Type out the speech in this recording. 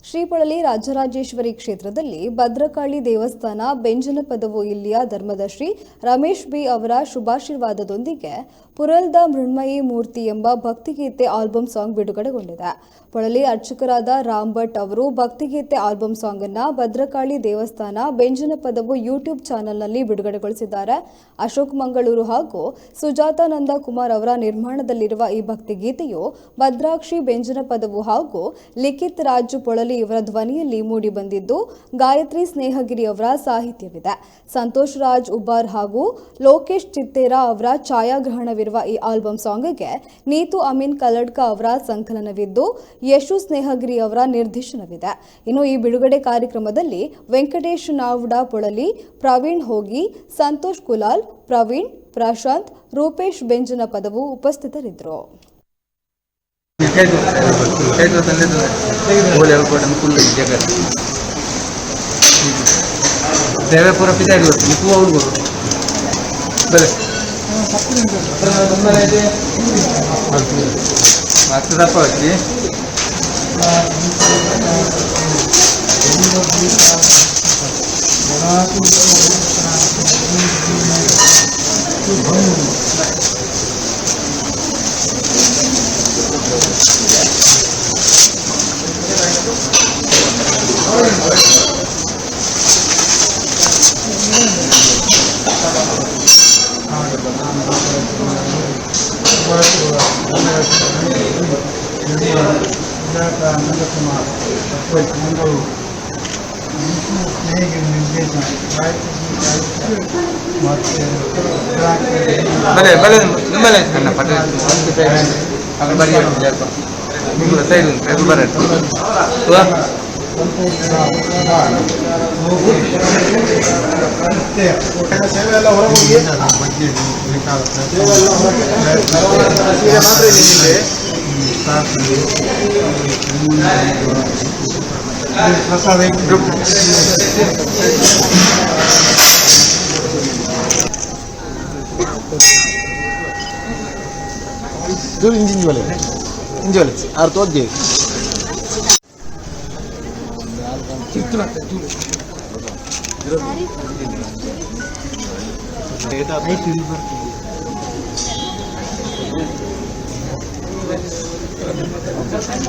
ಶ್ರೀಪೊಳಲಿ ರಾಜರಾಜೇಶ್ವರಿ ಕ್ಷೇತ್ರದಲ್ಲಿ ಭದ್ರಕಾಳಿ ದೇವಸ್ಥಾನ ಬೆಂಜನಪದವು ಇಲ್ಲಿಯ ಧರ್ಮದರ್ಶಿ ರಮೇಶ್ ಬಿ ಅವರ ಶುಭಾಶೀರ್ವಾದದೊಂದಿಗೆ ಪುರಲ್ದ ಮೃಣ್ಮಯಿ ಮೂರ್ತಿ ಎಂಬ ಭಕ್ತಿಗೀತೆ ಆಲ್ಬಮ್ ಸಾಂಗ್ ಬಿಡುಗಡೆಗೊಂಡಿದೆ. ಪೊಳಲಿ ಅರ್ಚಕರಾದ ರಾಮ್ ಭಟ್ ಅವರು ಭಕ್ತಿಗೀತೆ ಆಲ್ಬಮ್ ಸಾಂಗ್ ಅನ್ನು ಭದ್ರಕಾಳಿ ದೇವಸ್ಥಾನ ಬೆಂಜನಪದವು ಯೂಟ್ಯೂಬ್ ಚಾನೆಲ್ನಲ್ಲಿ ಬಿಡುಗಡೆಗೊಳಿಸಿದ್ದಾರೆ. ಅಶೋಕ್ ಮಂಗಳೂರು ಹಾಗೂ ಸುಜಾತಾನಂದ ಕುಮಾರ್ ಅವರ ನಿರ್ಮಾಣದಲ್ಲಿರುವ ಈ ಭಕ್ತಿಗೀತೆಯು ಭದ್ರಾಕ್ಷಿ ಬೆಂಜನಪದವು ಹಾಗೂ ಲಿಖಿತ್ ರಾಜು ಪೊಳಲಿ ಇವರ ಧ್ವನಿಯಲ್ಲಿ ಮೂಡಿಬಂದಿದ್ದು, ಗಾಯತ್ರಿ ಸ್ನೇಹಗಿರಿ ಅವರ ಸಾಹಿತ್ಯವಿದೆ. ಸಂತೋಷ್ ರಾಜ್ ಉಬ್ಬಾರ್ ಹಾಗೂ ಲೋಕೇಶ್ ಚಿತ್ತೇರ ಅವರ ಛಾಯಾಗ್ರಹಣವಿರುವ ಈ ಆಲ್ಬಮ್ ಸಾಂಗ್ಗೆ ನೀತು ಅಮೀನ್ ಕಲ್ಲಡ್ಕ ಅವರ ಸಂಕಲನವಿದ್ದು, ಯಶು ಸ್ನೇಹಗಿರಿ ಅವರ ನಿರ್ದೇಶನವಿದೆ. ಇನ್ನು ಈ ಬಿಡುಗಡೆ ಕಾರ್ಯಕ್ರಮದಲ್ಲಿ ವೆಂಕಟೇಶ್ ನಾವ್ಡ ಪೊಳಲಿ, ಪ್ರವೀಣ್ ಹೋಗಿ, ಸಂತೋಷ್ ಕುಲಾಲ್, ಪ್ರವೀಣ್, ಪ್ರಶಾಂತ್, ರೂಪೇಶ್ ಬೆಂಜನಪದವು ಉಪಸ್ಥಿತರಿದ್ದರು. ದೇವೇಪುರ ಪಿತಾಡಿ ನೀವು ಅವ್ರು ಬರೇ ಮಾತುದಪ್ಪ వచ్చి ಬಲೆ ಬಲೆ ನಿಮ್ಮಲೆ ಅಣ್ಣ ಪಟ್ಟ ಅక్కడ ಬರೀ ನಿಮ್ಮದು ಸೈಡ್ ಅದು ಬರತ್ತೆ ಸೇವೆ ಎಲ್ಲ ಹೊರಗೋಗಿ ಪ್ರಸಾದ इंजिन वाले और तो दे